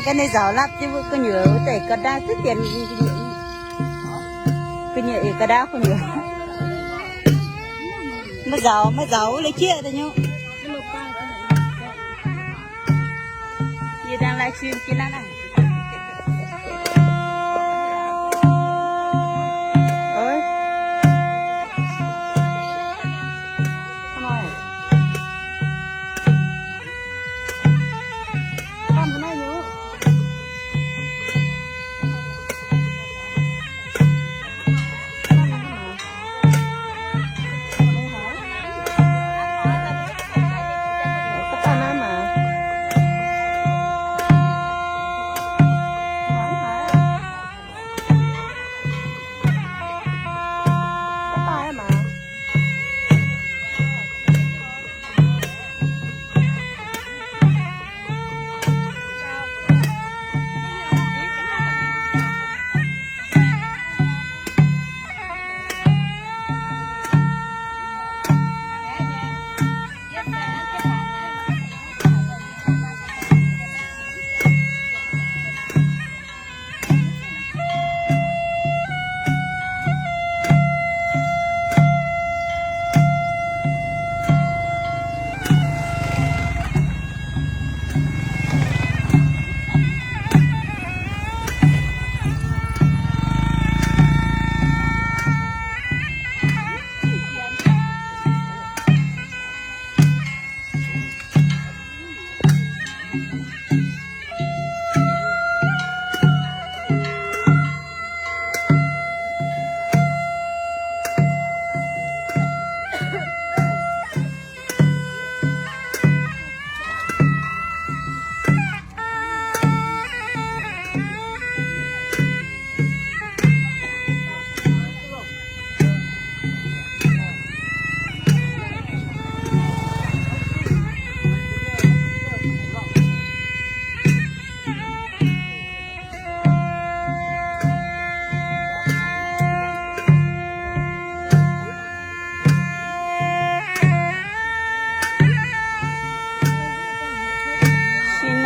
cái này giàu lắm chứ có nhựa để cái đá cứ tiền cái nhựa cái đá không nhựa mới giàu lấy chia thôi nhá gì đang livestream kia này ơi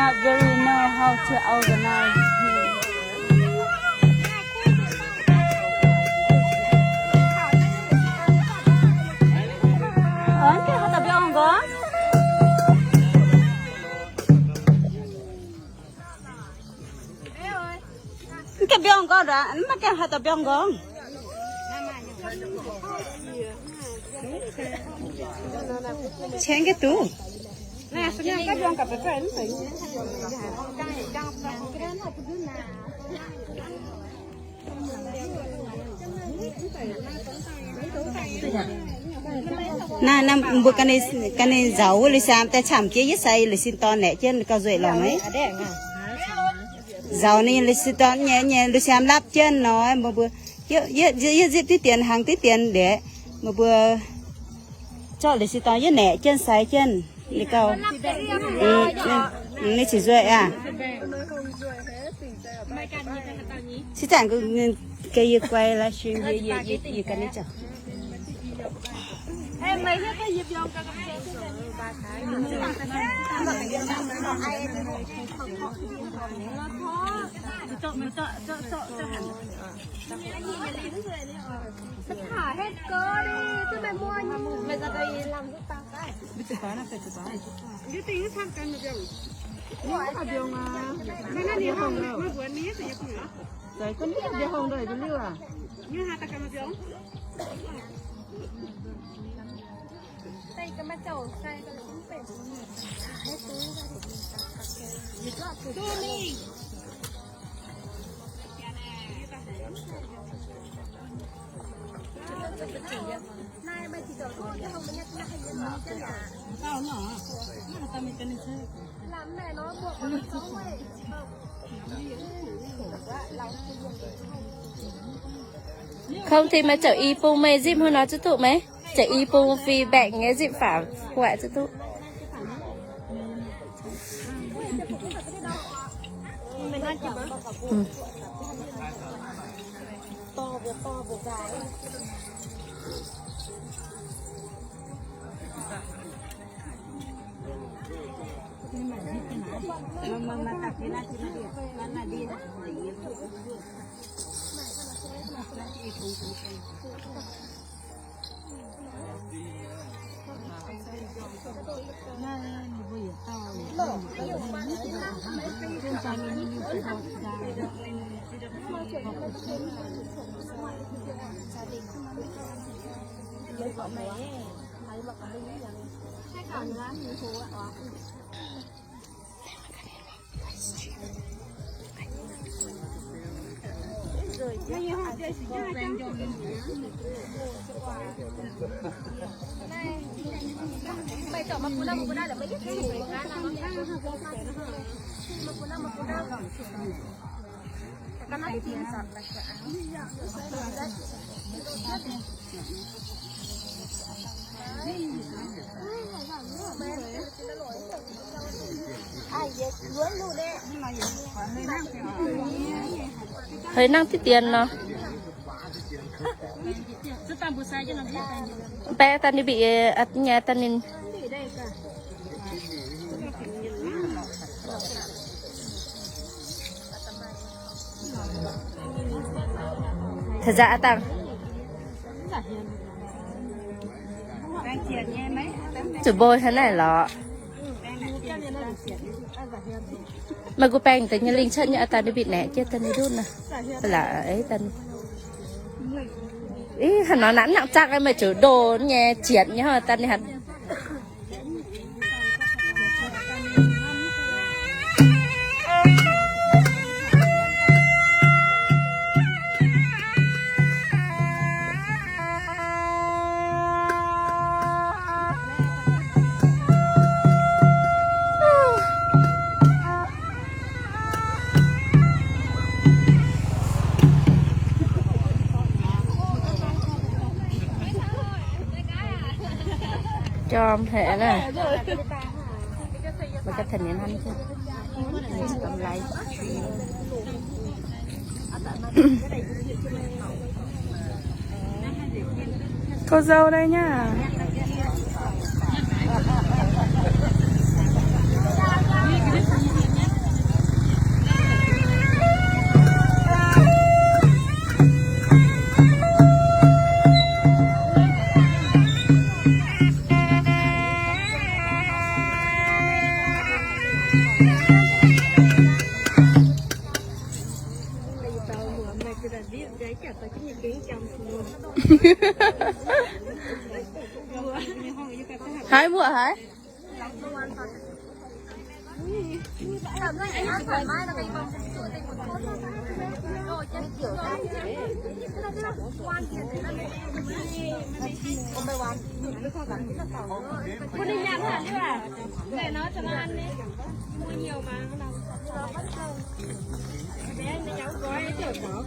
not really know how to organize cái họ tập không có cái biong có đã mà cái họ tập biong có chén cái tủ nè sao cái biong cặp phải nè buổi cái này giàu lấy xem ta chạm kia nhất say lấy xin to nè chân cao dậy lòng ấy giàu này lấy xin to nhẹ nhẹ lấy xem lắp chân nói một bữa giết tí tiền hàng tí tiền để một bữa cho lấy xin to nhất nè chân say chân lấy cao lấy chỉ dậy à chỉ chẳng cái quay livestream gì cái này chẳng em mấy cái dịp dòng cả thả hết cơ đi chứ mày mua mày ra đây làm giúp tao cái cái tính sang cái một điều cái điều mà cái này hồng đâu mới vừa ní thì không nữa đấy con ní điều hồng rồi cái lưu à như hai ta cái một điều tay cái mắt chầu tay cái cũng phải hết túi đi này bây giờ thôi chứ không có nhắc nhắc hay gì chứ à sao nhỏ nó tao mình cần chơi làm mẹ nó buộc nó không ấy không thì mà chở y pu mê dìm hơn nó chứ tụ mấy chở y pu vì bệnh nghe dìm phả quẹ chứ tụ Mình ăn chậm á. To vừa dài. Mà tập cái này thì nó là đi đó. Mày chọn mà cuna để mấy cái gì của cái nào mà cuna cái này thì sẵn là hơi năng tí tiền nó bé ta đi bị ắt nhà ta nên thật ra tăng chửi bôi thế này là mà cô bèn tới nhà linh chân nhà ta đi bị nè chết ta đi đun nè là ấy ta ý hắn nó nắn nặng chắc em mà chửi đồ nhà triển nhá ta đi hắn cho thể này mà cái thành niên anh chứ cầm lại cô dâu đây nhá hai mua hả? Con đi nhặt hả chứ à? Để nó cho nó ăn đi. Mua nhiều mà. Bé nó cháu gói tiểu bỏ.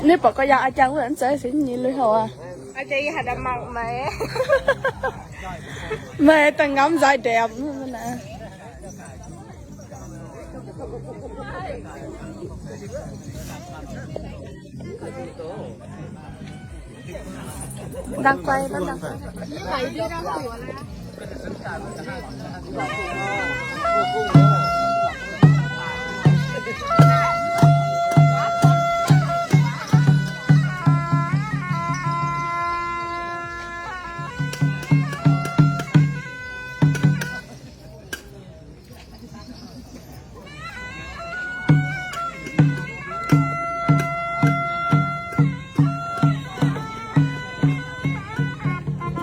Nếu bỏ có ai chăng với anh sẽ xin nhìn lưỡi hồ à? Anh chị hạt đầm mọc mẹ. Mẹ ta ngắm dài đẹp luôn nè. Đang quay nó đang quay. Phải đi ra cửa là.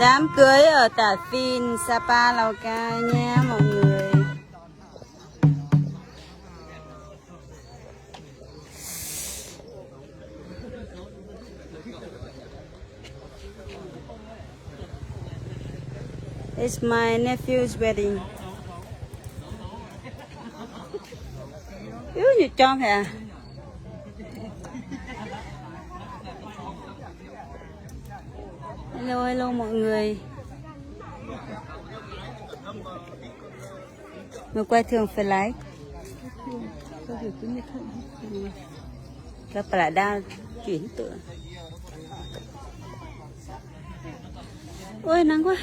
Đám cưới ở Tả Phìn, Sapa, Lào Cai nha mọi người. It's my nephew's wedding. Như cho hả? Hello mọi người. Mà quay thường phải lái. Các bà đa chuyển tựa. Ôi nắng quá.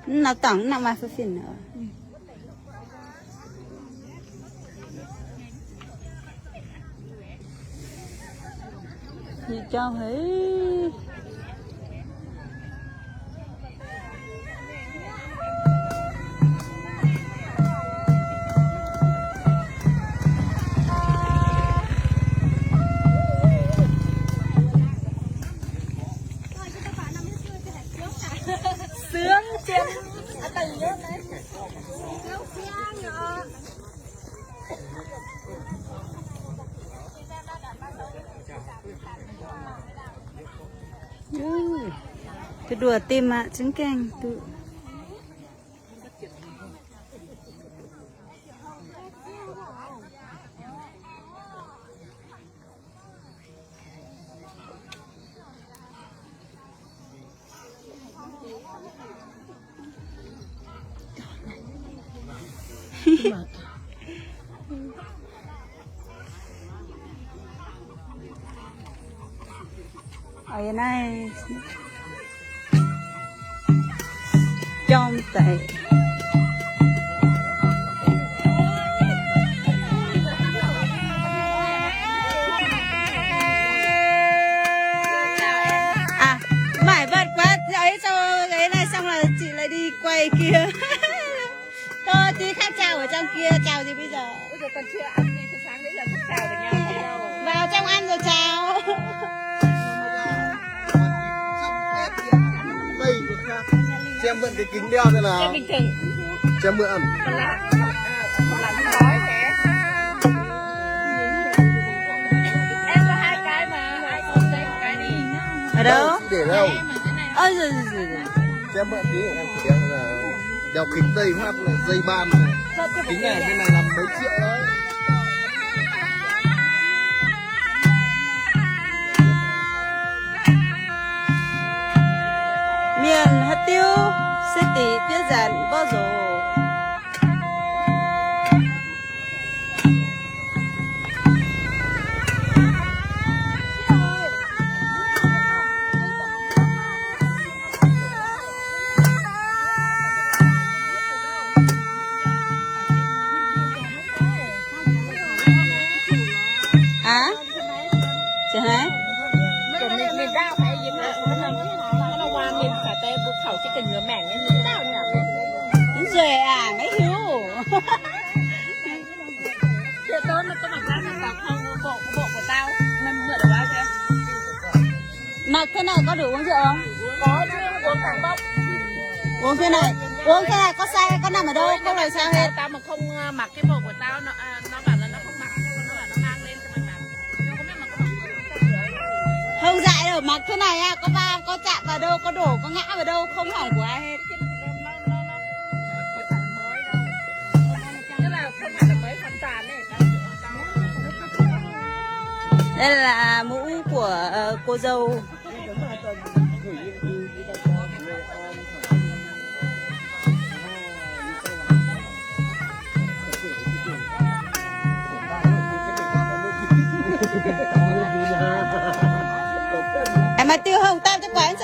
Nó tổng nằm mà phơi phiền nữa. Gì cho hết. Sướng trên từng nước đấy. Tôi đùa tim ạ, trứng canh tự. Ở này trong tay à mãi vật quá ấy cho cái này xong là chị lại đi quay kia. Thôi tí khác chào ở trong kia, chào gì bây giờ? Bây giờ còn chưa ăn gì từ sáng đến giờ không chào được nhau gì đâu. Vào trong ăn rồi chào. Xem mượn cái kính đeo thế nào. Em bình thường. Xem mượn. Còn là nói thế. Em có 2 cái mà, ai không lấy một cái đi. Ở đâu? Để đâu? Ôi giời giời. Xem mượn tí em chỉ đeo là đeo kính tây phát là dây ban này. Kính này bên này là mấy triệu đấy. Miền hạt tiêu city tiết giản có rồi. À? Chị hả? Mình đau phải gì mà nó qua mình phải tay buộc khẩu chỉ cần ngứa mảng nên mình đau nhỉ. Rồi à, mấy hiếu. Chưa tốt nó có mặt ra là không bộ của tao nên mượn được bao nhiêu? Mà thế này có đủ uống rượu không? Có chứ, uống cả bốc. Uống thế này có sai, có nằm ở đâu, không làm sao hết. Tao mà không mặc cái bộ của tao nó bảo là nó không mặc, nó bảo nó mang lên cho mình mặc. Nhưng không biết mà có mặc. Không dại đâu, mặc thế này à, có va, có chạm vào đâu, có đổ, có ngã vào đâu, không hỏng của ai hết. Tức là không phải là mới hoàn toàn đấy. Đây là mũ của cô dâu. Em mà tiêu hồng tam cho quán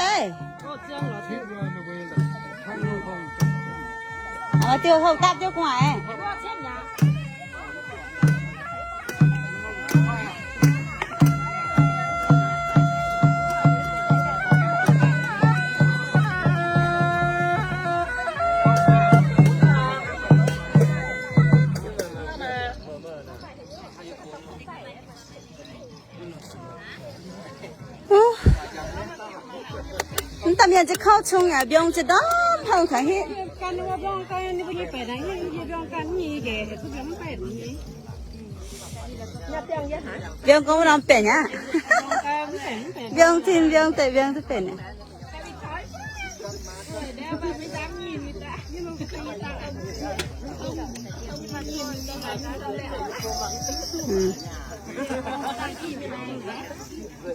tiêu hậu tạp cho ngoài tạm hiệnจะเข้าchung à biongจะđó không phải hếtกันว่าบ้องกันนี่เป็นเป็ดนะยี่บ้องกันนี่แกทุกอย่างมันเป็ดนี่ยับยังยับหา biong cũng làmเป็ดnhá กันเป็ดเป็ด biong thì biong tại biong thìเป็ดnày เดี๋ยวไปตามยินนี่จ้ะนี่มันคือตาม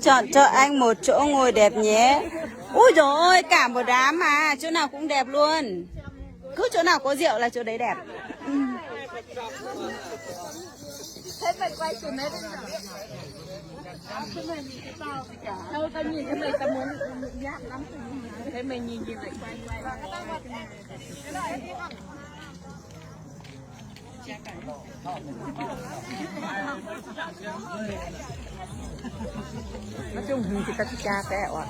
chọn cho anh một chỗ ngồi đẹp nhé. Ui dồi ôi, cả một đám mà, chỗ nào cũng đẹp luôn. Cứ chỗ nào có rượu là chỗ đấy đẹp. Thế mày quay từ mấy đến giờ? Đâu tao nhìn thấy mày tao muốn nhát lắm. Thế mày nhìn lại quay. Nói chung thì ta cha kẹo à.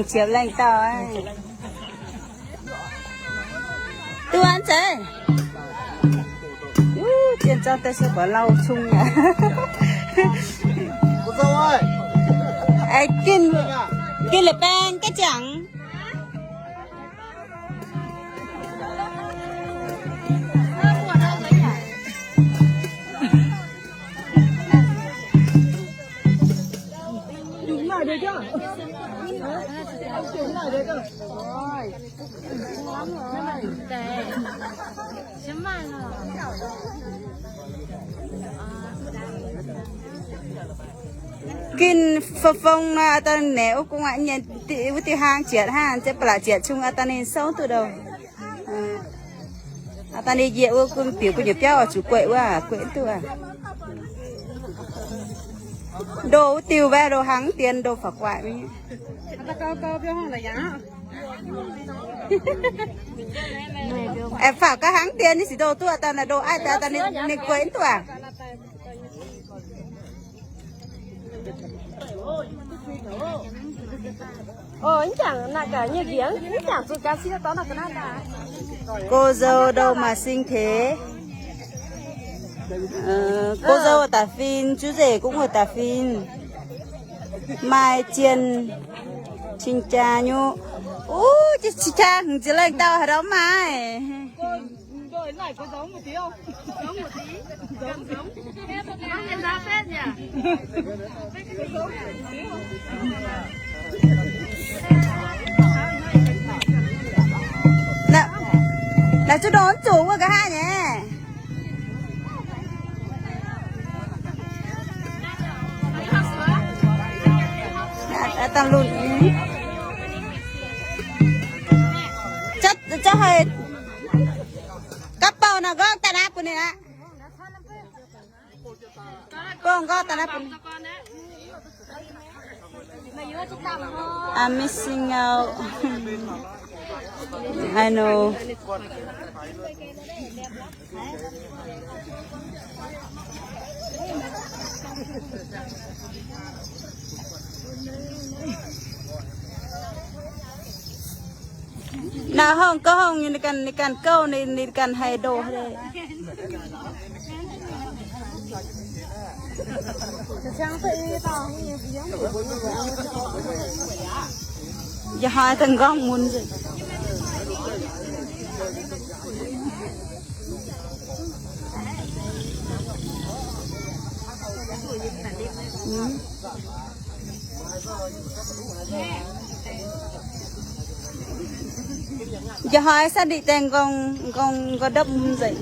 Chiều lên tao ấy. Tôi ăn chơi. Tiền cho tôi sẽ bỏ lau chung nhỉ. Cô dâu ơi. Ai kinh là bang cái chẳng. được chưa? Chuyển lại được cơ. Rồi. Lắm rồi. Tệ. Chấm mai rồi. Kinh phong ta nếu cũng anh nhận tiêu hàng chuyện hàng sẽ phải chuyện chung ta nên xấu từ đầu. Ta đi dạo cũng tiểu của nhập ở chủ quậy quá quậy tôi à. Đồ tiêu về đồ hàng tiền đồ phật quại với ta câu biết không là giá. Em phạt các hàng tiền thì đồ tôi ta là đồ ai ta nên quậy tôi à. Anh chẳng là cả như kiếng, anh chẳng tụi cá xíu đó là cái nào đã. Cô dâu đâu mà xinh thế. Cô dâu ở Tà Phìn, chú rể cũng ở Tà Phìn. Mai chiên chinh cha nhu. Chị cha chỉ lên tao ở đó mai. Đổi lại có giống một tí không? Giống một tí. Giống. Ăn cái giá phết nhỉ? Là chú đón chủ của cả hai nhé. Tăng luôn. Chất cho hơi cắp bao nào gót ta nắp này nè. Con gót ta nắp. I'm missing out. I know. Nào không có không như cần câu này cần hay đồ đây. Giờ hai thằng con muốn gì? Giờ hỏi sao đi tên con đâm dậy.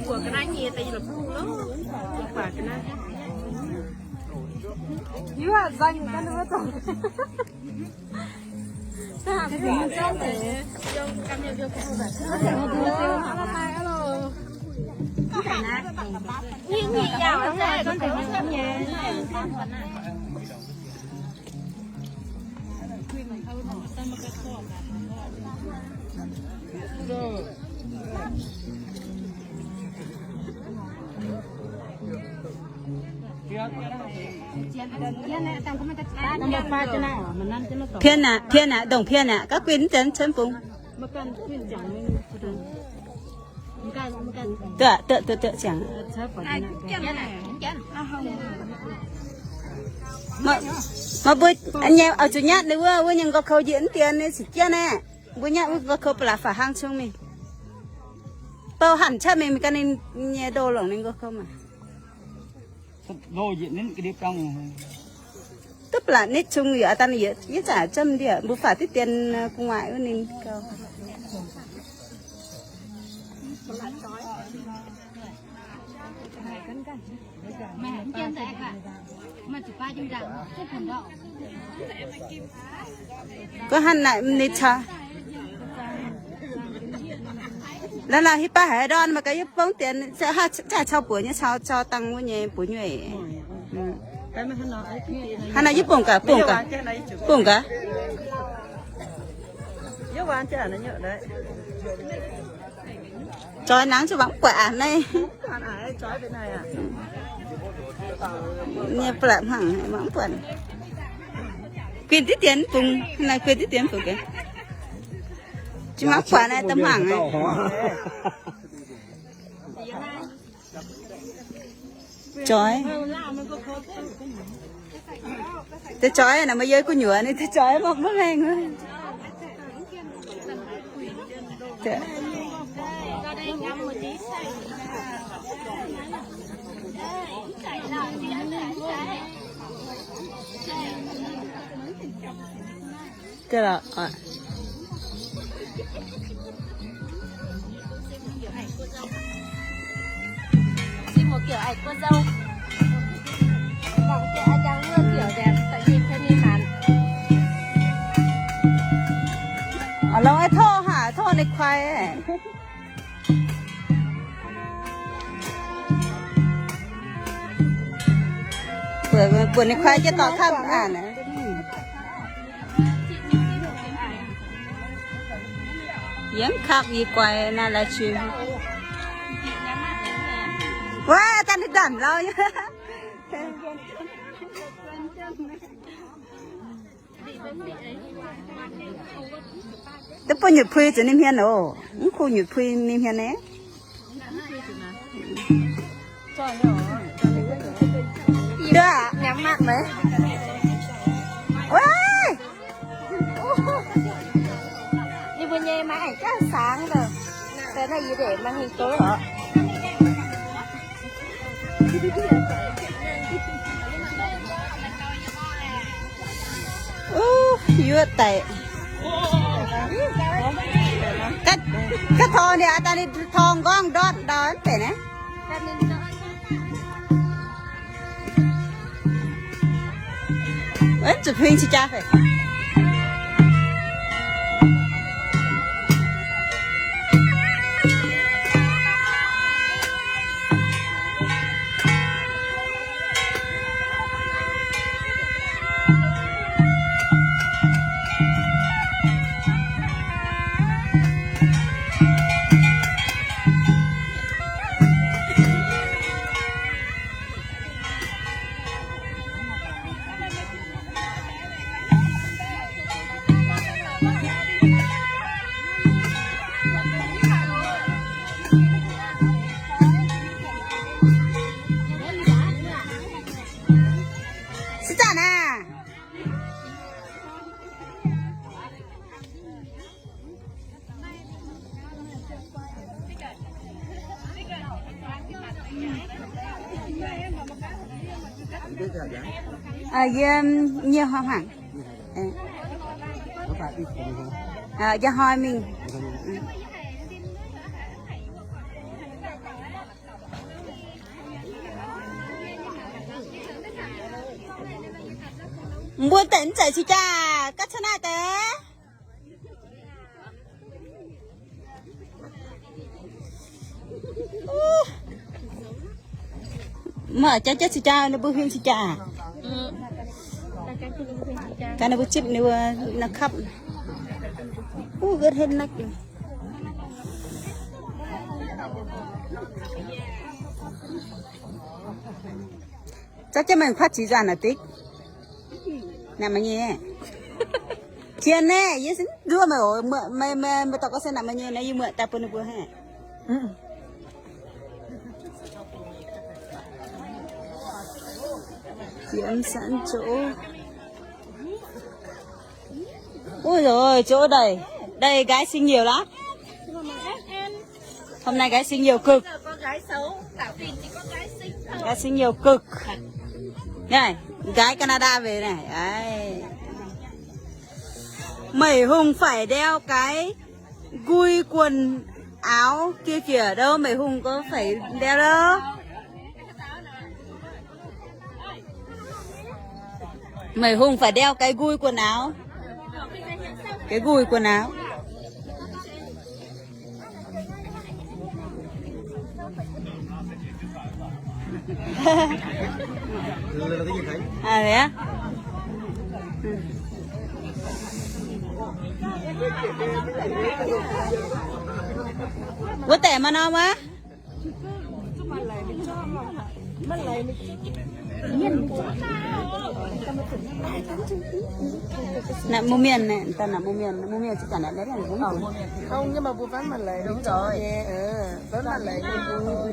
Của cái này tại vì là buông lắm. Quả cái này. You are danh cái nữa rồi sao cái gì trong để vô cầm nhiều vô cả nhưng gì giàu thế con thấy nó nhẹ phiên nè đồng phiên nè các quyến chân chân phùng tựa chẳng mà bữa anh em ở chủ nhà nữa bữa nhưng có khâu diễn tiền nên chỉ kia nè bữa nhà có khâu là phải hang chung mình bao hẳn cha mình cái nên nghe đồ lỏng nên có không mà đồ diễn đến cái điệp trong tức là nét chung người ta này nhất trả châm đi bữa phải tiết tiền của ngoại nên cao mẹ chân đấy cả mà chỉ ba chung rằng cái phần đó có hẳn lại nét cha là hi ba hải đòn mà cái bóng tiền sẽ trả cho buổi nhá cho tăng với nhẹ buổi nhẹ hắn này giúp bổng cả chói nắng cho bóng quả này nghe bạc hẳn bóng quần quyền tiết tiền cùng này quyền tiết tiền cùng cái chứ mắc quả này tấm hẳn này chói cái chói là mới dưới của nhựa này cái chói một mất hàng nữa cái là xin một kiểu ảnh cô dâu còn cái anh đang mưa kiểu đẹp tại vì thế nên mà ở lâu ai thô hả thô này khoai ấy bữa này khoai cho tỏ thăm này yếm khác gì quay na là chuyện wow ta đi đẩn lâu nhá tôi bao nhiêu phui cho nên hiền ồ khu nhiêu phui nên hiền nè đưa nhắm mắt đấy wow đi bên nhà máy ảnh chắc sáng rồi cái này gì để mang hình tối hả dưa tệ cái thon này ta đi thon con đón đón tệ nè ấy chụp hình chị cha phải nhiều hoa hẳn do hoi mình Muốn tấn chạy chị cha cắt chân này té. Mở cha chết chị cha nó bữa huyên chị cha. Cái nó bữa chip nó khắp. Gớt hết nách. Chắc cho mình phát chỉ ra là tích. Nằm mà nhé. Chiên nè, yes, đưa mà tao có xe nằm mà nhé, này mượn ta pun bữa ha. Chiên sẵn chỗ. Ôi rồi chỗ đây, đây gái xinh nhiều lắm. Hôm nay gái xinh nhiều cực. Có gái xấu, cả phim chỉ có gái xinh thôi. Gái xinh nhiều cực. Này, gái Canada về này. Đấy. Mày Hùng phải đeo cái gui quần áo kia kìa đâu, mày Hùng có phải đeo đâu. Mày Hùng phải đeo cái gui quần áo. Cái gùi quần áo. À thế á? Có tẻ mà nó má? Nè mua miền này, ta là mua miền chỉ cả này đấy là cũng Không, nhưng mà buôn bán mặt lệ đúng rồi. Bán mặt lệ nhưng thôi.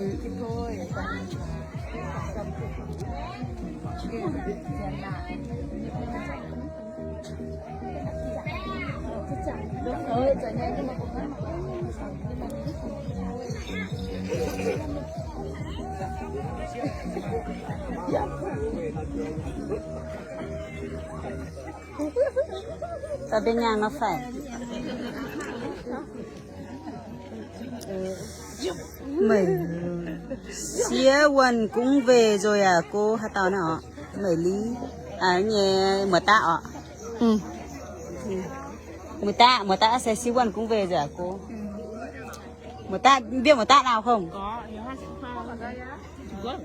Đúng rồi, chả nhẽ nhưng mà buôn bán mặt ở bên nhà nó phải mình xía quần cũng về rồi à cô hát tao nọ mày lý à nhẹ mở tạ ạ mở tạ sẽ xí quần cũng về rồi à cô mở tạ biết mở tạ nào không Có, nhiều hoa hoa.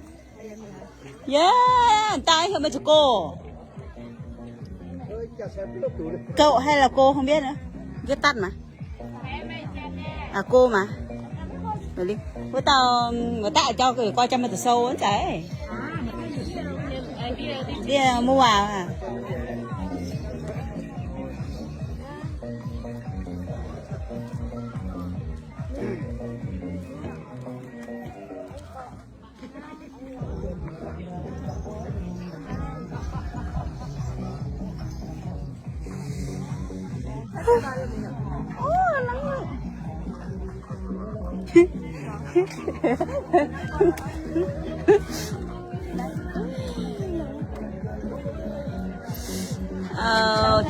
yeah tay thôi mà cho cô cậu hay là cô không biết nữa viết tắt mà à cô mà rồi đi với tao người ta cho cái coi cho mình từ sâu ấy trời đi mua vào à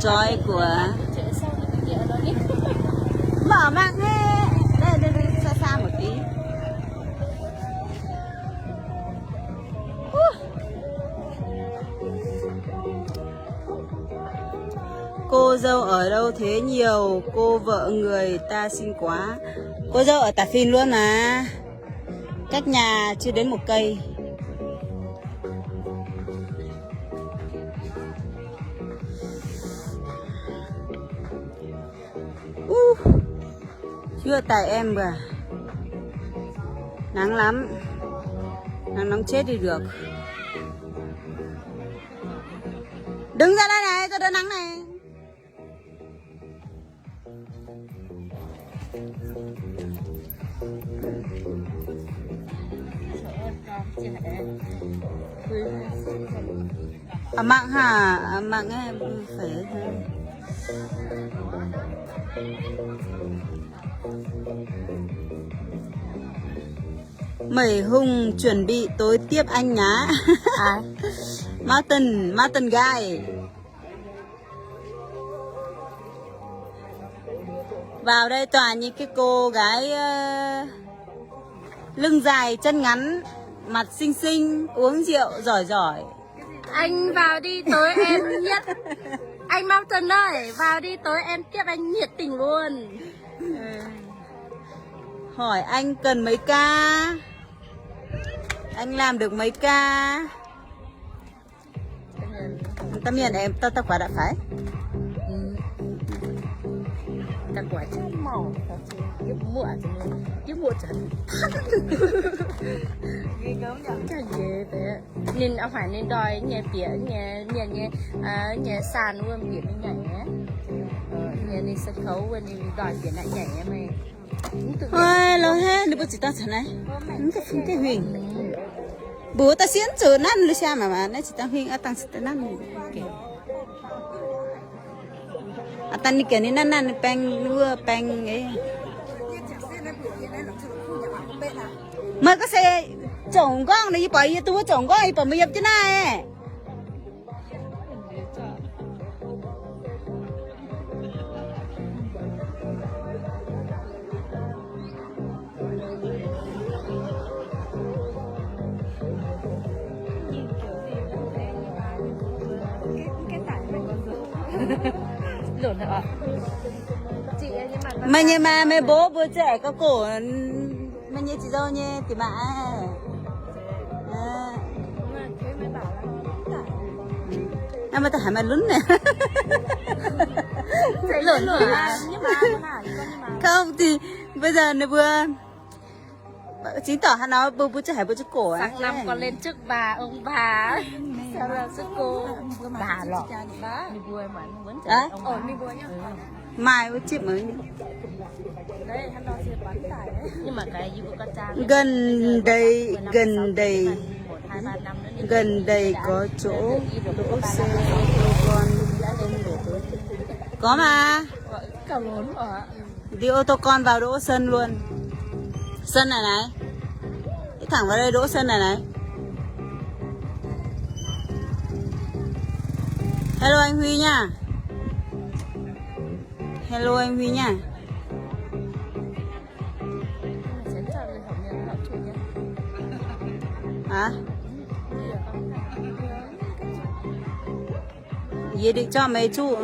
Chói của mở mạng nghe đây xa xa một tí cô dâu ở đâu thế nhiều cô vợ người ta xinh quá cô dâu ở Tà Phìn luôn mà cách nhà chưa đến 1 cây chưa tại em cả nắng lắm nắng nóng chết đi được đứng ra đây này tôi đỡ nắng này mạng hả mạng em phải Mẩy Hùng chuẩn bị tối tiếp anh nhá. Martin Guy. Vào đây toàn những cái cô gái lưng dài chân ngắn, mặt xinh xinh, uống rượu giỏi giỏi. Anh vào đi tối em nhất. Anh Mountain ơi, vào đi tối em tiếp anh nhiệt tình luôn. Hỏi anh cần mấy ca? Anh làm được mấy ca? Tâm nhiên em tao quả đã phải. Ta quả chứ màu, cái mùa trần. Cái gì thế? Nên ông phải nên đòi nhà bỉa nhà sàn luôn biển nhảy nhé. Nhà nên sân khấu bên đi đòi biển lại nhảy em mày. Ôi, lo hết, đi bữa chỉ tao thế này. Cái phim cái huyền. Bố ta xiên chữ năn lưu xa mà nó chỉ tao huyền ở tăng sẽ năn. À tan đi cái này năn bang nuôi bang ấy. Mà có xe chồng con này bỏ gì tôi chồng con bỏ mới nhập chứ này. Lộn hả? Chị nhưng mà mẹ bố bữa trẻ có cổ mà như chị dâu như thì bà mà ta hả mà lún nè lộn hả? Không thì bây giờ nó vừa chứng tỏ hắn nói bố trẻ bố cổ á. Sáng năm còn lên trước bà ông bà. Sao là sức cô bà lọ. Đi vui mà muốn Đấy. Ổn đi vui nhá. Mai với chip mới Đấy, hắn nói sẽ bán tải đấy. Nhưng mà cái gì của con cha gần đây 1, 2, 3 năm nữa nên gần đây có chỗ đỗ xe ô tô con có mà cả lớn ở đi ô tô con vào đỗ sân luôn. Sân này này đi thẳng vào đây đỗ sân này này. Hello anh Huy nha. Hello anh Huy nha. Hả? Vậy định cho mấy chú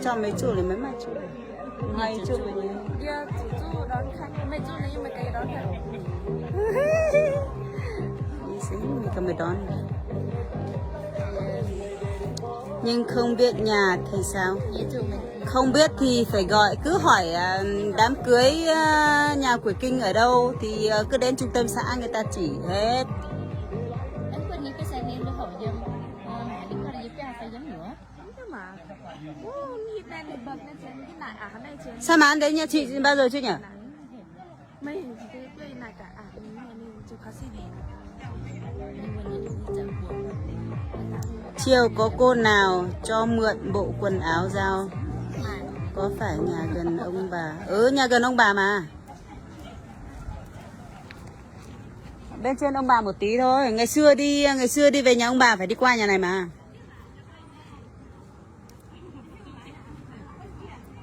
cho mấy chú là mấy mà chú hai chú bây giờ. Dạ, chú đón khách mấy chú này nhưng mà cái đón khách. Đi xí mình cầm đón. Nhưng không biết nhà thì sao? Không biết thì phải gọi cứ hỏi đám cưới nhà Quỷ Kinh ở đâu thì cứ đến trung tâm xã người ta chỉ hết. Anh quên đi cái xe này nó hỏi dân mẹ đi qua đây phải phải giống nữa. Mà như này thì bật lên trên cái này ở đây trên. Sao mà ăn đấy nhà chị bao giờ chưa nhỉ? Mấy cái này cả này chú có xe này. Chiều có cô nào cho mượn bộ quần áo giao? Có phải nhà gần ông bà? Nhà gần ông bà mà. Bên trên ông bà một tí thôi. Ngày xưa đi về nhà ông bà phải đi qua nhà này mà.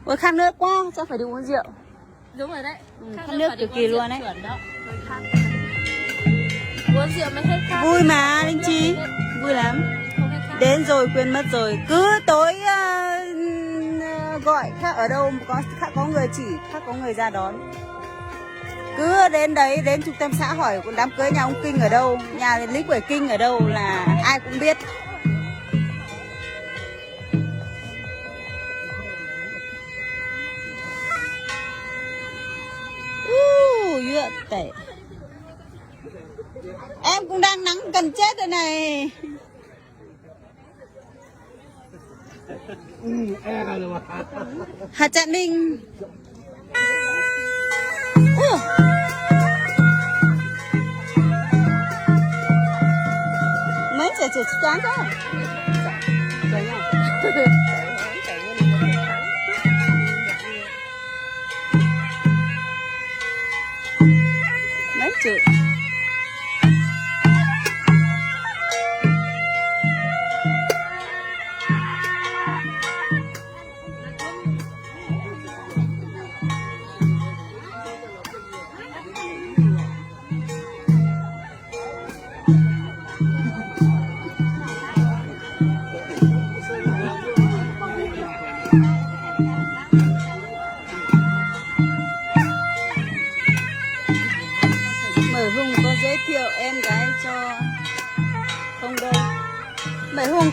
Ôi khát nước quá, chắc phải đi uống rượu. Đúng rồi đấy. Khát nước cực kỳ luôn đấy. Uống rượu mới hết khát. Vui mà Linh Chi, vui lắm. Đến rồi quên mất rồi. Cứ tối gọi khác ở đâu có người chỉ, khác có người ra đón. Cứ đến đấy, đến trung tâm xã hỏi đám cưới nhà ông Kinh ở đâu, nhà Lý Quỷ Kinh ở đâu là ai cũng biết. Dựa tệ. Em cũng đang nắng gần chết rồi này. Hà Trạng Ninh. Mấy trẻ trẻ chán thế. Mấy chữ.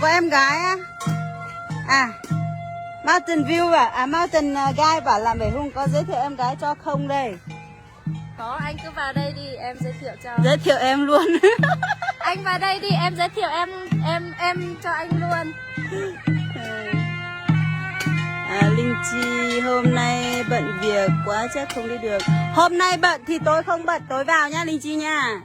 có em gái á. À, Mountain View Mountain Guide bảo là Mỹ Hùng có giới thiệu em gái cho không đây? Có, anh cứ vào đây đi, em giới thiệu cho. Giới thiệu em luôn. Anh vào đây đi, em giới thiệu em cho anh luôn. Linh Chi hôm nay bận việc quá chắc không đi được. Hôm nay bận thì tối không bận, tối vào nha Linh Chi nha.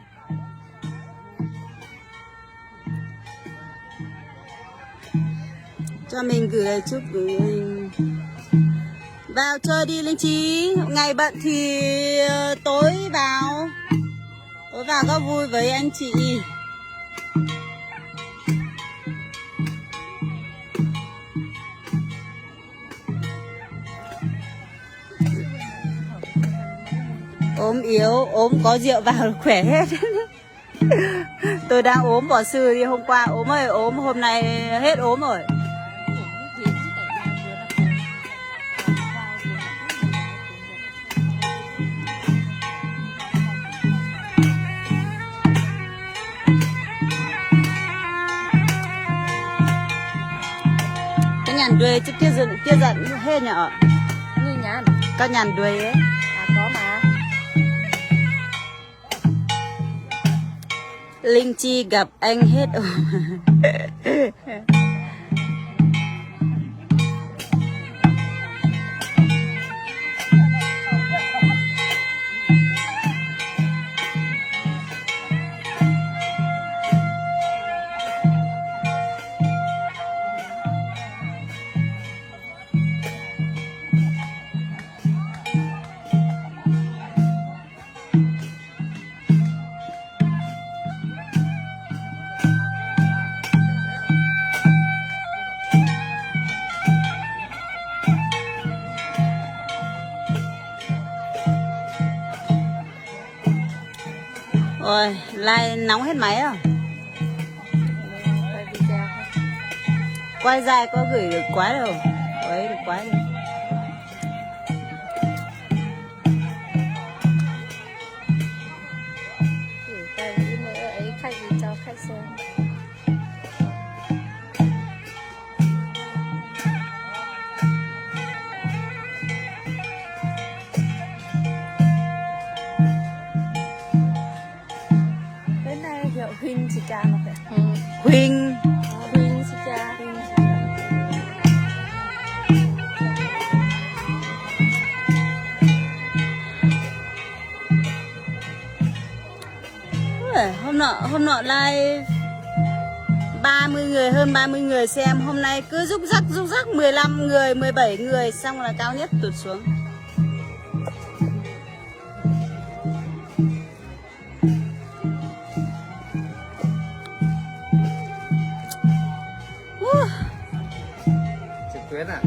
Cho mình gửi lời chúc gửi mình. Vào chơi đi Linh Chi. Ngày bận thì tối vào. Tối vào có vui với anh chị. Ốm yếu, ốm có rượu vào khỏe hết. Tôi đang ốm bỏ sư đi, hôm qua ốm ơi ốm, hôm nay hết ốm rồi. Cái nhàn đuôi chứ kia giận hết nhở. Như nhàn. Có nhàn đuôi ấy. À có mà. Linh Chi gặp anh hết ốm. Ôi, like nóng hết máy à? Quay video thôi. Quay dài có gửi được quái đâu. Quay được quái đâu. Gửi tay tí nữa ấy khách gì cho khách xem. Bên này hiệu Huynh chị cha nó phải. Huynh. Huynh chị cha. Hôm nọ like 30 người, hơn 30 người xem. Hôm nay cứ rúc rắc 15 người, 17 người. Xong là cao nhất tụt xuống. Trực tuyến à?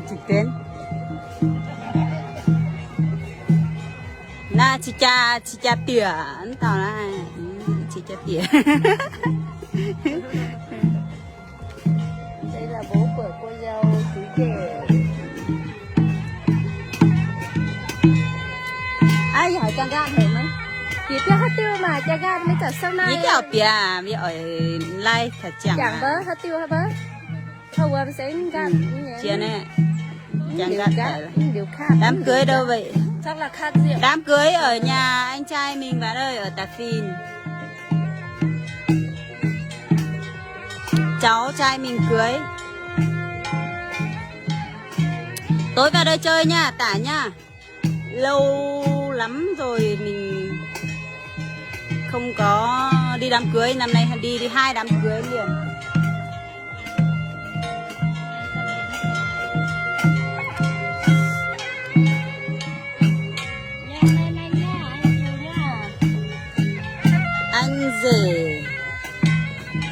Trực tuyến. Na chị cha tiền tao này. Chị cha tiền. Đây là bố của cô dâu chú rể. Ai hỏi chàng gạn thế mấy? Chị biết hát tiêu mà cha gan mới chả sau này. Ý cái bia mi ở lai thật chẳng. Chẳng bớ hát tiêu hát bớ. Thôi em sẽ gan. Chia nè. Chẳng gạn phải. Điều khác. Đám cưới đâu vậy? Chắc là khác rượu. Đám cưới ở nhà anh trai mình bạn ơi, ở Tà Phìn. Cháu trai mình cưới. Tối vào đây chơi nha, Tả nha. Lâu lắm rồi mình không có đi đám cưới, năm nay đi 2 đám cưới liền.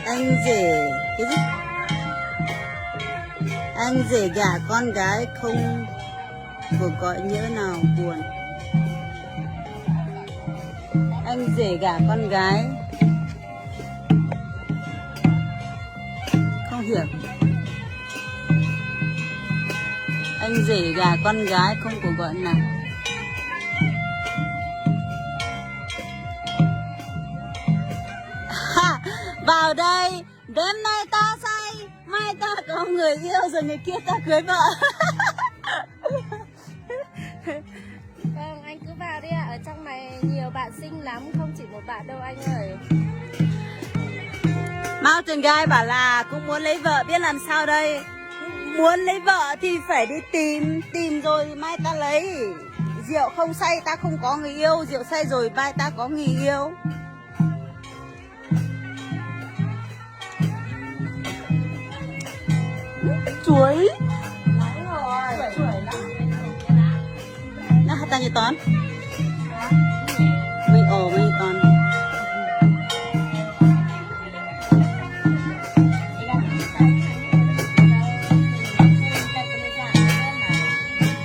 Anh rể cái gì? Anh rể gả con gái không cuộc gọi nhớ nào buồn. Anh rể gả con gái không hiểu. Anh rể gả con gái không cuộc gọi nào. Vào đây, đêm nay ta xa mai ta có người yêu rồi người kia ta cưới vợ. Vâng, anh cứ vào đi ạ. Ở trong này nhiều bạn xinh lắm, không chỉ một bạn đâu anh ơi. Mountain Guy bảo là cũng muốn lấy vợ, biết làm sao đây? Muốn lấy vợ thì phải đi tìm rồi thì mai ta lấy. Rượu không say ta không có người yêu, rượu say rồi mai ta có người yêu. Chuối. Nó ta như tón. Mình ổ mình tón.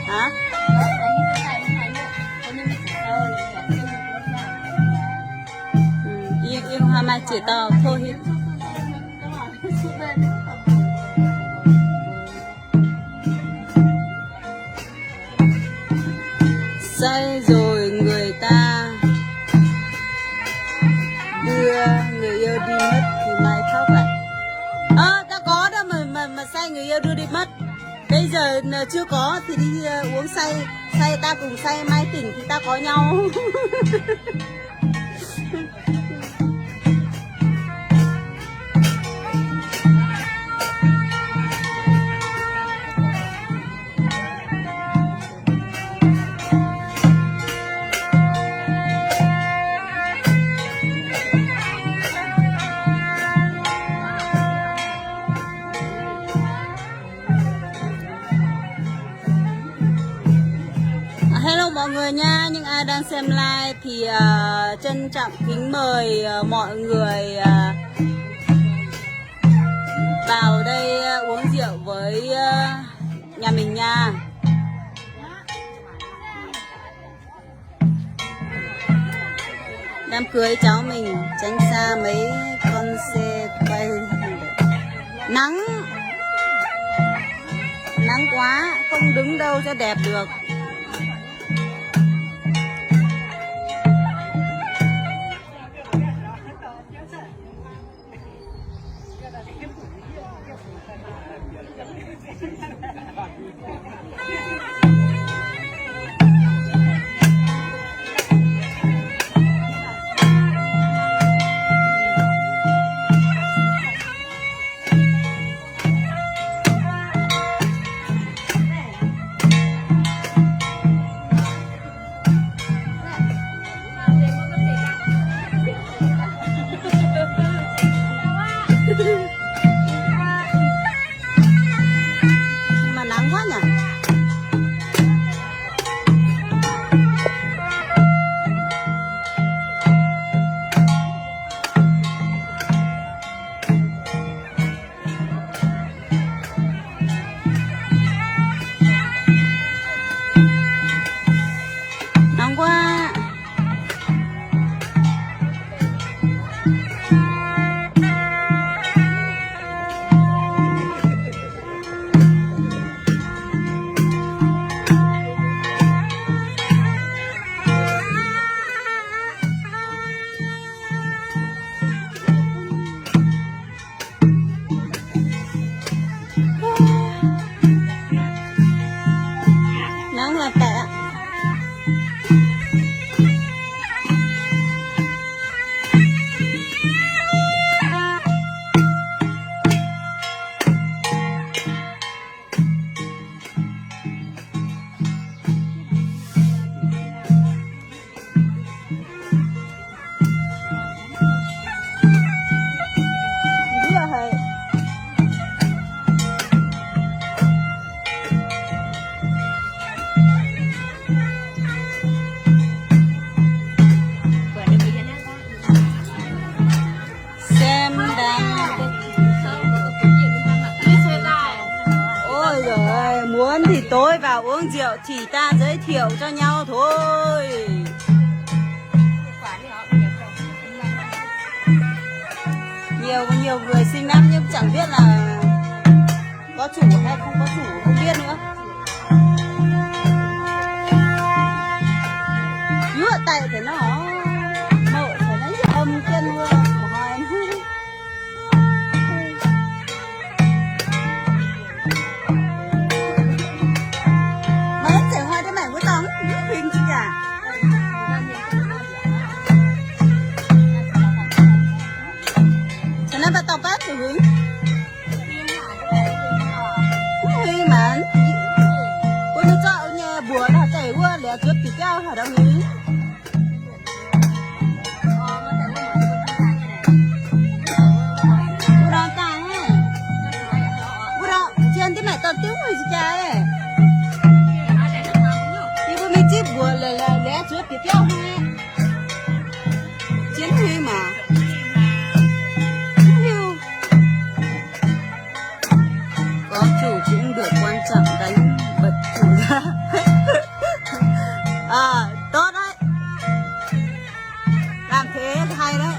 Hả? Yêu mai chỉ tao thôi hết. Say rồi người ta đưa người yêu đi mất thì mai khóc lại. Ta có đâu mà say người yêu đưa đi mất. Bây giờ chưa có thì đi uống say ta cùng say, mai tỉnh thì ta có nhau. Hello mọi người nha, những ai đang xem live thì trân trọng kính mời mọi người vào đây uống rượu với nhà mình nha. Đám cưới cháu mình, tránh xa mấy con xe quay. Nắng quá, không đứng đâu cho đẹp được. Mà nắng quá nhỉ. Nóng quá. Nắng là tệ. Muốn thì tối vào uống rượu thì ta giới thiệu cho nhau thôi. Nhiều người xinh lắm nhưng chẳng biết là có chủ hay không có chủ, không biết nữa. Dứa tay thì nó mộ phải lấy âm chân luôn. lẽ chút thì cao hả đâu nhỉ? Bữa đó ta ấy. Bữa đó trên thế này tao tiếng rồi gì cha ấy. Thì bữa mình chip bùa là lẽ chút thì cao ha. Chiến huy mà. Có chủ cũng được quan trọng đánh bật chủ ra. Tốt đấy, làm thế hay đấy.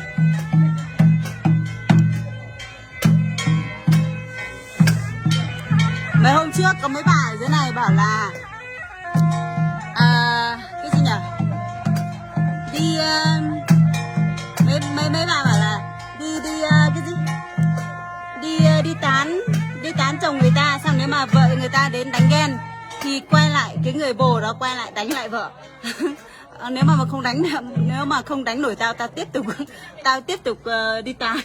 Mấy hôm trước có mấy bà ở dưới này bảo là cái gì nhỉ, đi mấy bà bảo là đi cái gì, đi tán chồng người ta, xong nếu mà vợ người ta đến đánh ghen thì quay lại cái người bồ đó quay lại đánh lại vợ. Nếu mà không đánh nổi tao tiếp tục đi tán.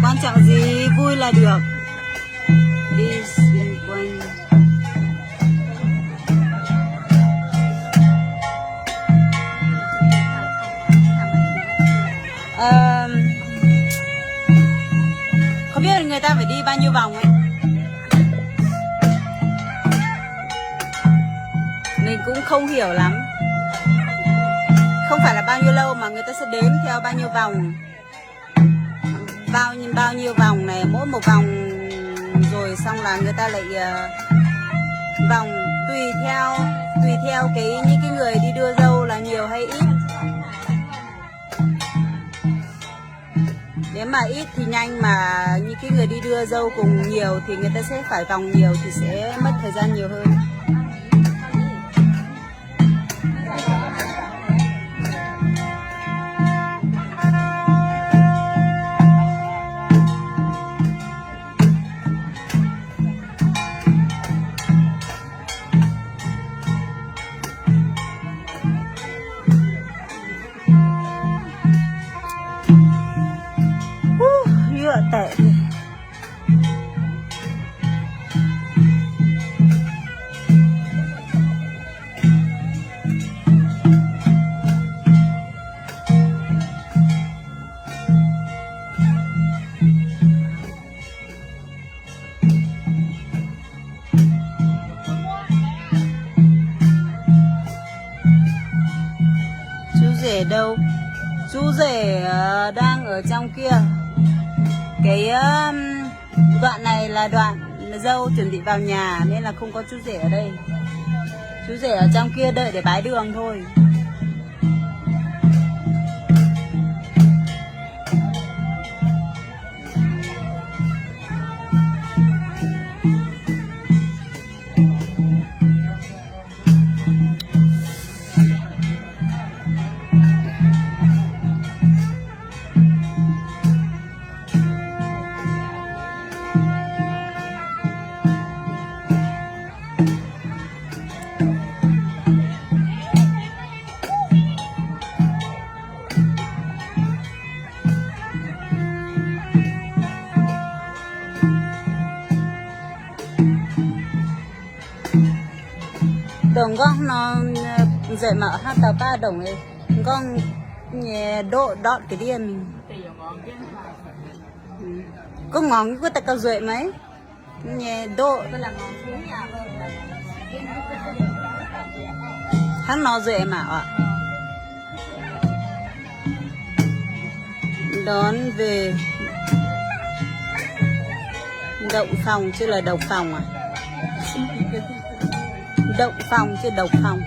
Quan trọng gì, vui là được. Đi xuyên quanh. Không biết người ta phải đi bao nhiêu vòng ấy. Mình cũng không hiểu lắm. Không phải là bao nhiêu lâu mà người ta sẽ đếm theo bao nhiêu vòng. Bao nhiêu vòng này, mỗi một vòng rồi xong là người ta lại vòng tùy theo những cái người đi đưa dâu là nhiều hay ít. Nếu mà ít thì nhanh, mà những cái người đi đưa dâu cùng nhiều thì người ta sẽ phải vòng nhiều thì sẽ mất thời gian nhiều hơn. Tệ. Chú rể đâu? Chú rể đang ở trong kia. Cái đoạn này là đoạn dâu chuẩn bị vào nhà nên là không có chú rể ở đây. Chú rể ở trong kia đợi để bái đường thôi. Đồng con nó dậy mà hát tàu ba đồng ấy con nhẹ độ đọt cái điên mình có ngón có ta cao dậy mấy nhẹ độ hắn nó dậy mà ạ. Đón về động phòng chứ là độc phòng à? Động phòng chứ độc phòng.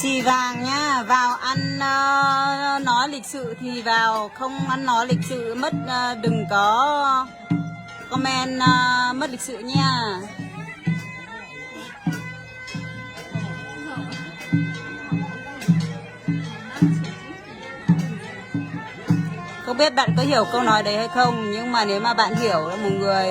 Xì vàng nhá, vào ăn nói lịch sự thì vào, không ăn nói lịch sự mất, đừng có comment mất lịch sự nha. Không biết bạn có hiểu câu nói đấy hay không, nhưng mà nếu mà bạn hiểu là một người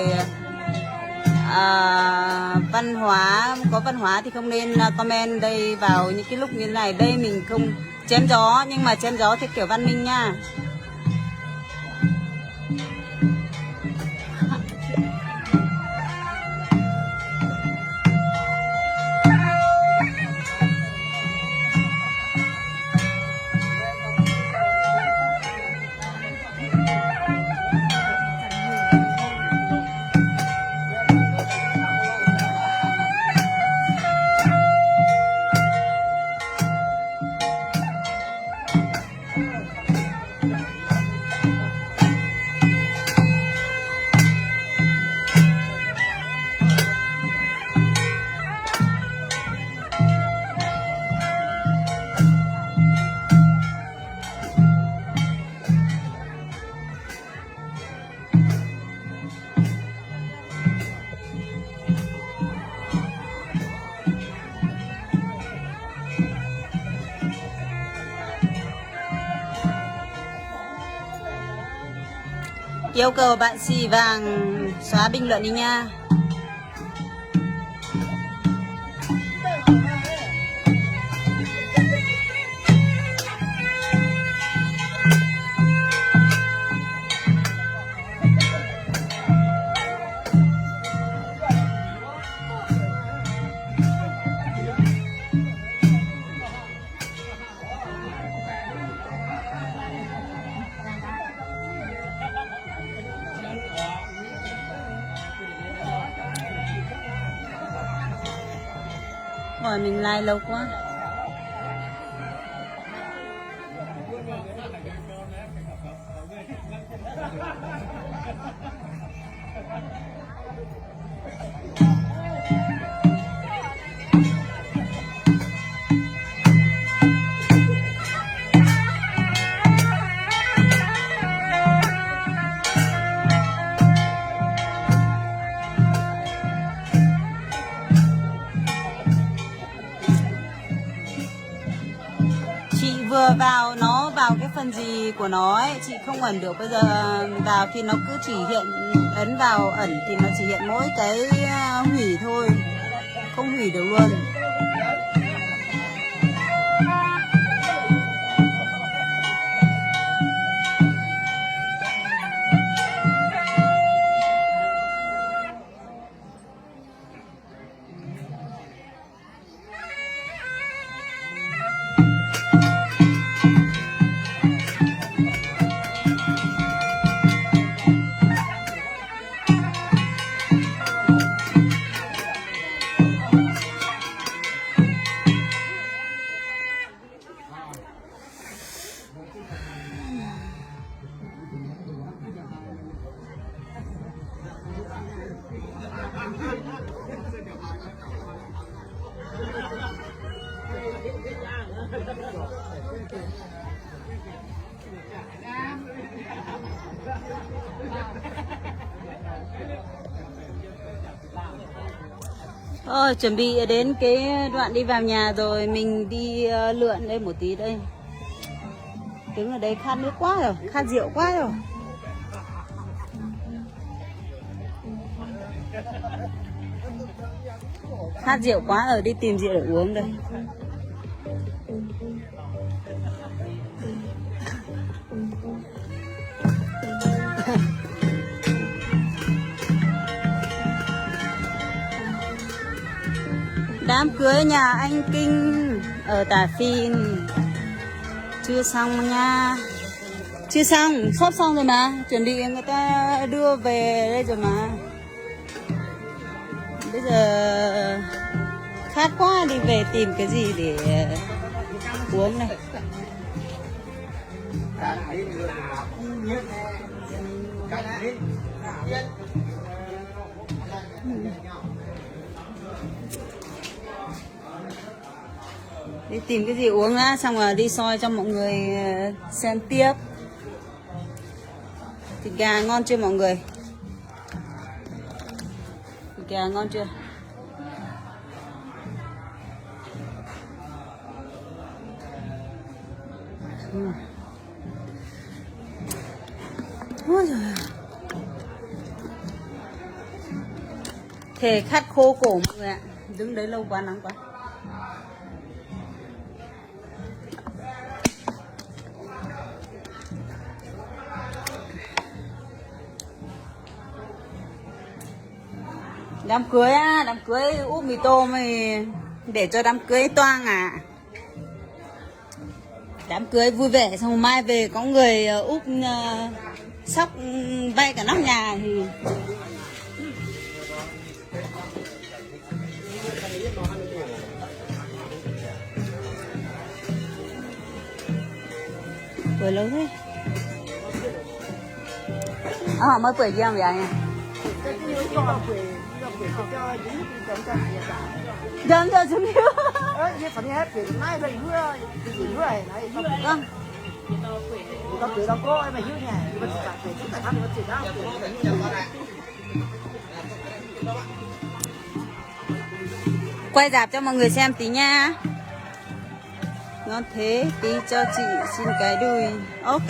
văn hóa, có văn hóa thì không nên comment đây vào những cái lúc như thế này. Đây mình không chém gió, nhưng mà chém gió theo kiểu văn minh nha. Yêu cầu bạn xì vàng xóa bình luận đi nha. Rồi mình like lâu quá. Vừa vào nó vào cái phần gì của nó ấy, chị không ẩn được. Bây giờ vào thì nó cứ chỉ hiện, ấn vào ẩn thì nó chỉ hiện mỗi cái hủy thôi, không hủy được luôn. Thôi chuẩn bị đến cái đoạn đi vào nhà rồi, mình đi lượn đây một tí đây. Đứng ở đây khát nước quá rồi, khát rượu quá rồi. Khát rượu quá rồi, đi tìm rượu để uống đây. Đám cưới nhà anh Kinh ở Tà Phìn chưa xong nha. Chưa xong, sắp xong rồi mà. Chuẩn bị người ta đưa về đây rồi mà. Bây giờ khát quá, đi về tìm cái gì để uống này. Đi tìm cái gì uống á, xong rồi đi soi cho mọi người xem tiếp. Thịt gà ngon chưa mọi người? Thịt gà ngon chưa? Ôi giời. Thể khát khô cổ mọi người ạ. Đứng đấy lâu quá nắng quá. Đám cưới á, đám cưới úp mì tôm thì để cho đám cưới toang à. Đám cưới vui vẻ xong mai về có người úp sóc bay cả nóc nhà thì tuổi lâu thế. Mới tuổi gì không vậy anh? Dám cho chúng yêu. Vâng. Quay dạp cho mọi người xem tí nha. Ngon thế, tí cho chị xin cái đùi. Ok,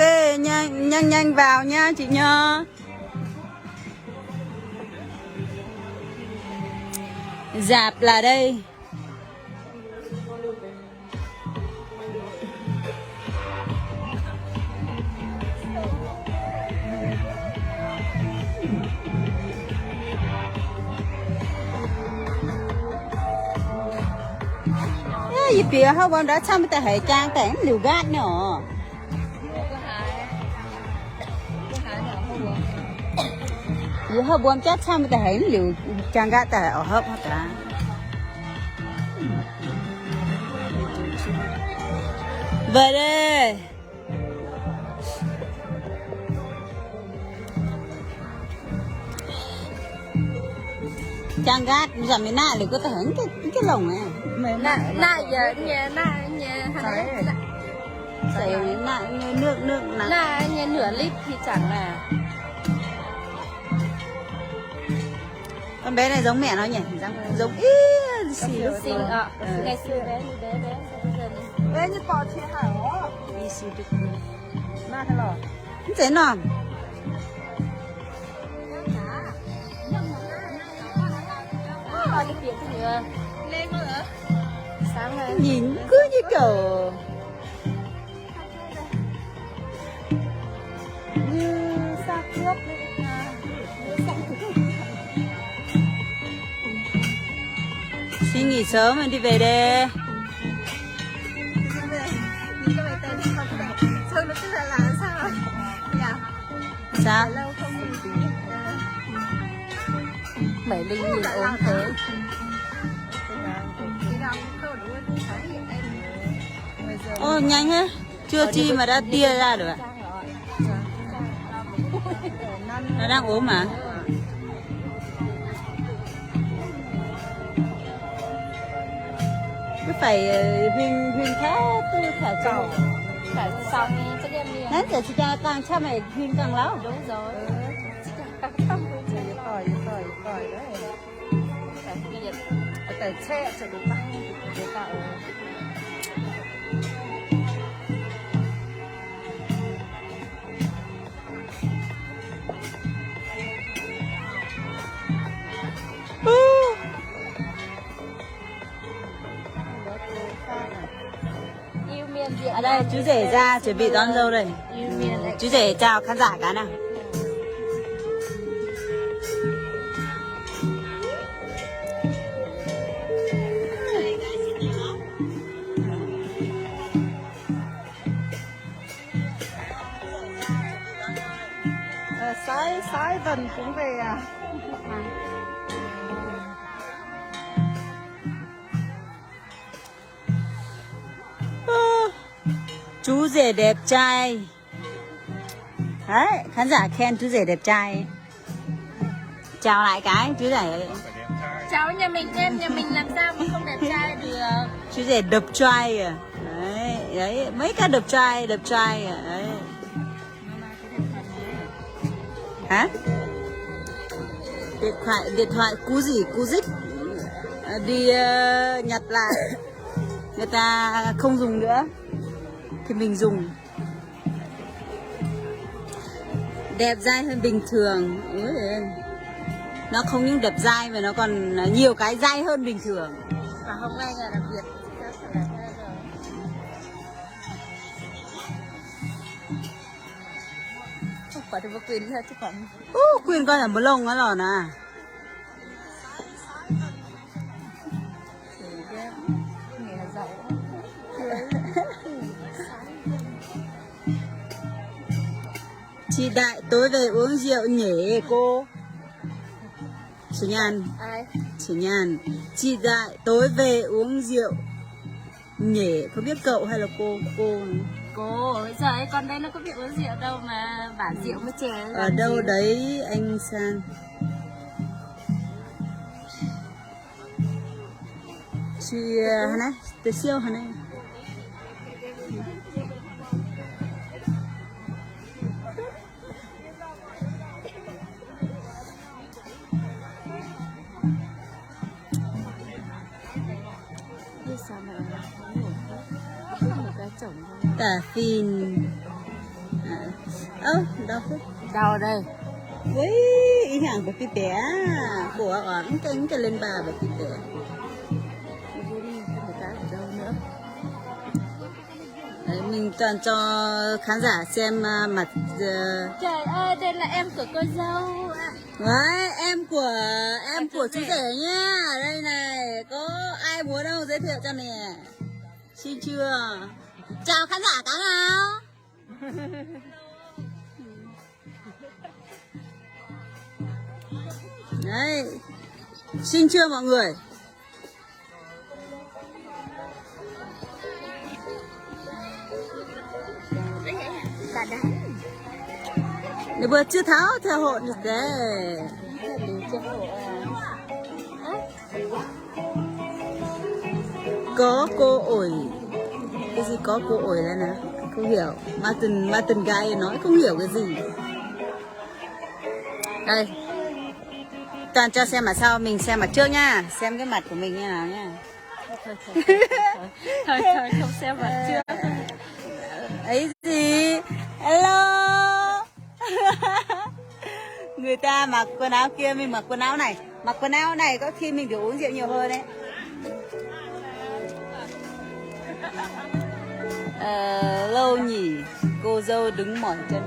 nhanh vào nha chị nhá. Dạp là đây. Gì bìa hả bọn đã chăm ta hệ trang cảnh liều gát nữa. Gì hả bọn chắc chăm ta hệ liều trang gát ta ở hấp hết cả. Về đây. Trang gát giờ mới nạ được có thể hứng cái lồng này. Nạ giờ nhà Xảy nạ nước nạ nhà nửa lít thì chẳng là. Con bé này giống mẹ nó nhỉ? Giống ý xì ạ. Ngày xưa bé Bé như bò chế hả? ý xì được. Mà thế nào? Không thế nào. Bao nhiêu tiền thế nữa? Lên mà hả? Sáng rồi. Nhìn cứ như kiểu Như xác nước. xin nghỉ sớm mình đi về đây. Sao nó cứ là sao rồi? Dạ. Sao? Lâu không nghỉ. Mày Linh nhìn ốm thế. Ô nhanh thế. Chưa chi mà đã tia ra được ạ. Nó đang ốm mà. Cứ phải huynh khá tư thả cho. Phải xong chắc em liền. Nãy giờ chị ta càng cha mẹ huynh càng lâu. Đúng rồi. Còi đấy. Phải biệt. Tại xe sẽ được tăng để tạo. Yêu miền Việt. Ở đây chú rể ra chuẩn bị đón dâu đây. Yêu miền lại. Chú rể chào khán giả cả nào. Sái Vân cũng về à? Chú rể đẹp trai. Đấy, khán giả khen chú rể đẹp trai. Chào lại cái chú rể. Cháu nhà mình làm sao mà không đẹp trai được. Chú rể đập trai à. Đấy, mấy cái đập trai à. Đấy. Hả? Điện thoại cú dích đi nhặt lại, người ta không dùng nữa thì mình dùng. Đẹp dai hơn bình thường. Nó không những đẹp dai mà nó còn nhiều cái dai hơn bình thường. Và hôm nay là đặc biệt chắc phải đẹp hơn rồi. Không phải được quyền thôi chứ còn. Quyền coi là một lông nó lò nè. Chị Đại tối về uống rượu nhỉ cô? Chị Nhàn. Ai? Chị Nhàn. Chị Đại tối về uống rượu nhỉ? Có biết cậu hay là cô? Cô, bây giờ ấy con đây nó có biết uống rượu đâu mà bản rượu mới chè. Ở đâu gì? Đấy anh San. Chị Hana, từ siêu Hana. Tả phìn. Đâu phút. Đâu đây? Với ý hàng của cái bé của ỏn cái lên bà và cái bé. Đấy, mình toàn cho khán giả xem mặt. Trời ơi, đây là em của cô dâu. Đấy, em của chú rể nhá. Đây này, có ai muốn đâu giới thiệu cho nè. Xin chưa? Chào khán giả cả nào. Đấy, xin chưa mọi người. Để vừa chưa tháo theo hộ được đấy. Có cô ổi. Cái gì có cô ổi là nào? Không hiểu. Ma từng gái nói không hiểu cái gì. Đây. Toàn cho xem mặt sau, mình xem mặt trước nhá. Xem cái mặt của mình như nào nhá. Thôi, không xem mặt trước. Ấy gì? Hello. Người ta mặc quần áo kia, mình mặc quần áo này. Mặc quần áo này có khi mình được uống rượu nhiều hơn đấy. Lâu nhỉ. Cô dâu đứng mỏi chân.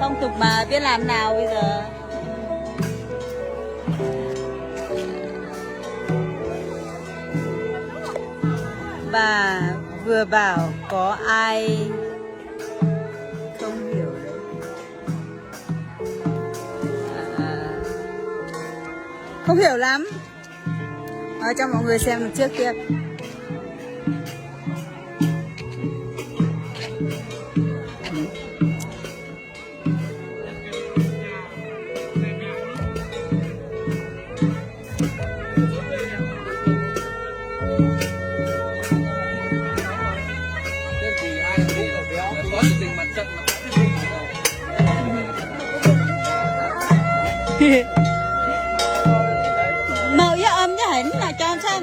Phong tục mà biết làm nào bây giờ. Bà vừa bảo có ai không hiểu đấy. Không hiểu lắm. Cho mọi người xem trước kia. Màu với âm với hình là cho xem.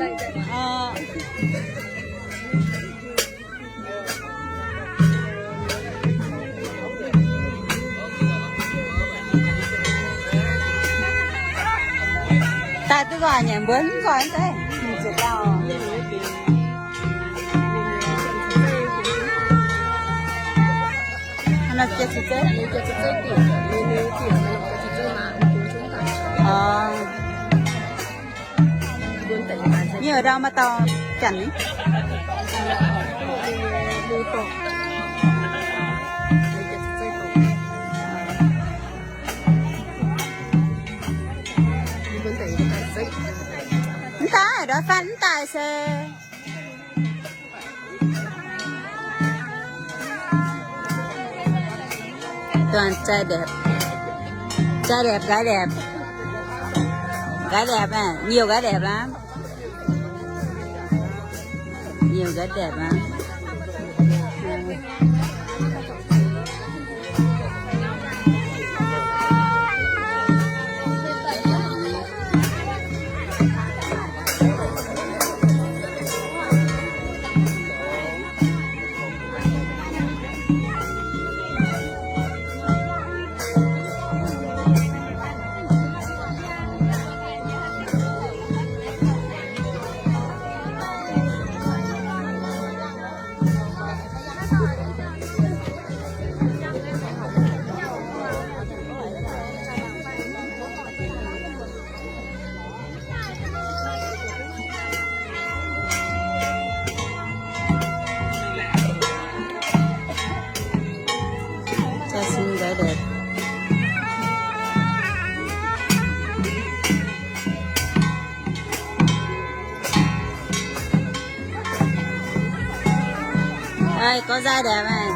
Ta cứ gọi nhà bướn gọi thế. Mình sẽ đào. Nó chết chết chết. Như ở đâu mà to chẳng ý. Ta ở đó phán tài xe. Toàn trai đẹp. Trai đẹp, gái đẹp. Gái đẹp này, nhiều gái đẹp lắm. Nhiều gái đẹp lắm. Cho xin gái đẹp. Đây có da đẹp này.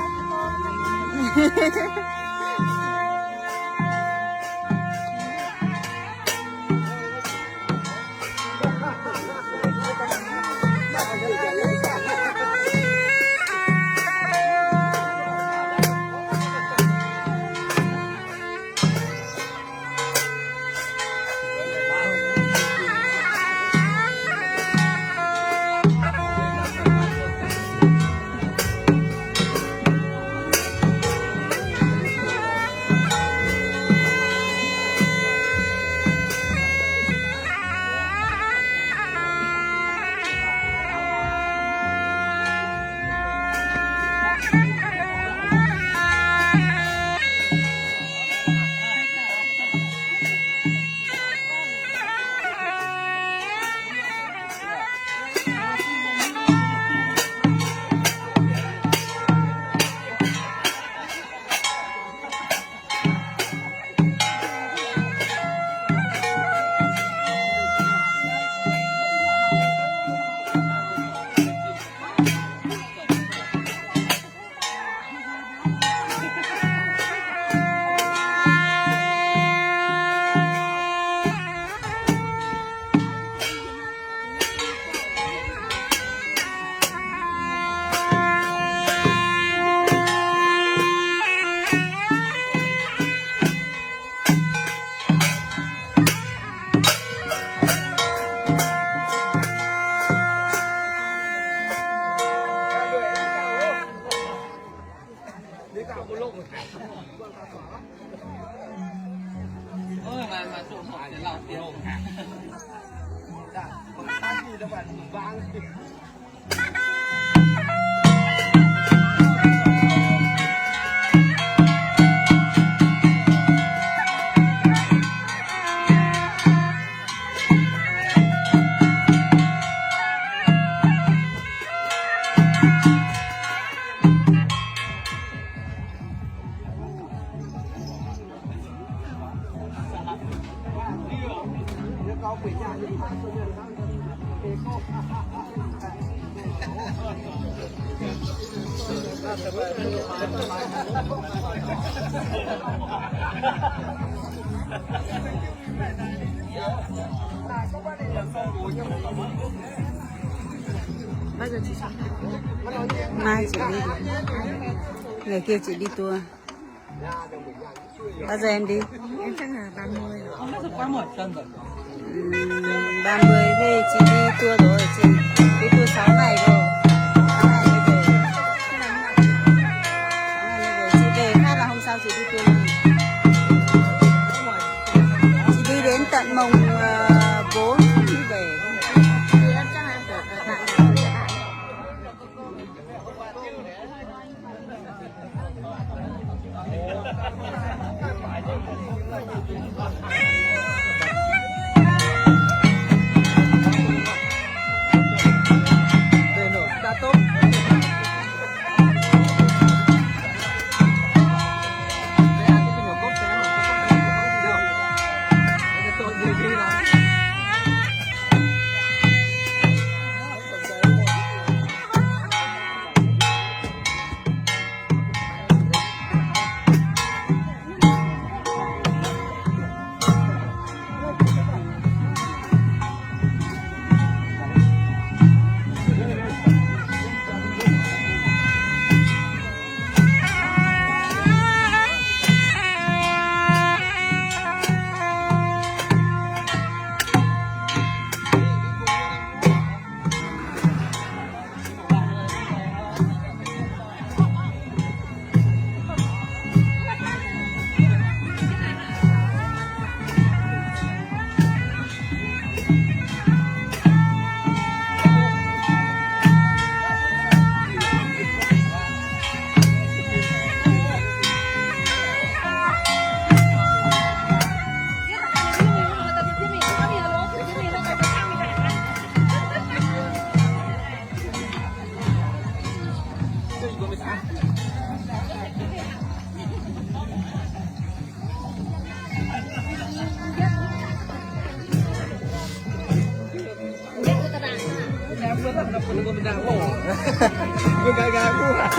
mà trộn hỏi để làm tiêu hả? Dạ, còn cái gì đâu bạn vang. Bao giờ chị xong? Mai chị đi. Ngày kia chị đi tour. Bao giờ em đi? Em chắc là 30 rồi. Không biết quá một cân rồi. 30 thì chị đi tour rồi, chị đi tour 6 ngày rồi. 6 ngày mới về. 6 ngày mới về. Chị về phát là hôm sau chị đi tour luôn. Chị đi đến tận mùng 4 mới về. Thì em chắc là em ở tại Đà Nẵng. Gue tak dapat gue benda lo. Gue gak kuat.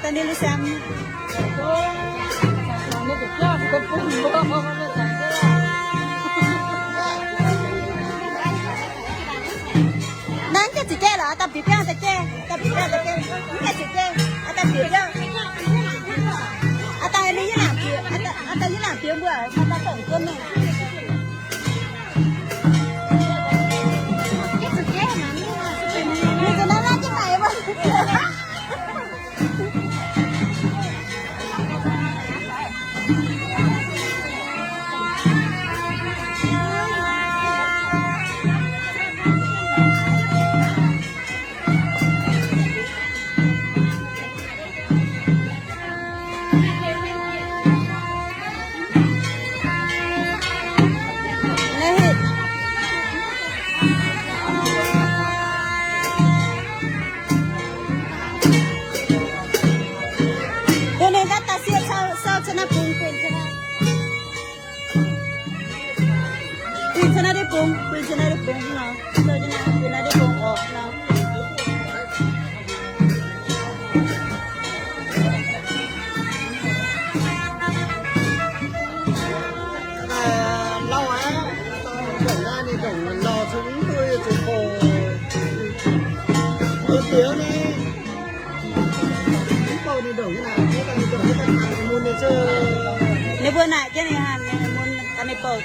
tadi lu sam. Nãy cái gì kia là tập biểu cái kia, tập biểu cái gì kia, tập biểu cái. Tại lý như nào kia, tại như nào kia bữa, ta tổng cơm này. Mình nó ra cái này mà. Nếu bữa nay cái này hàng này muốn ta này bầu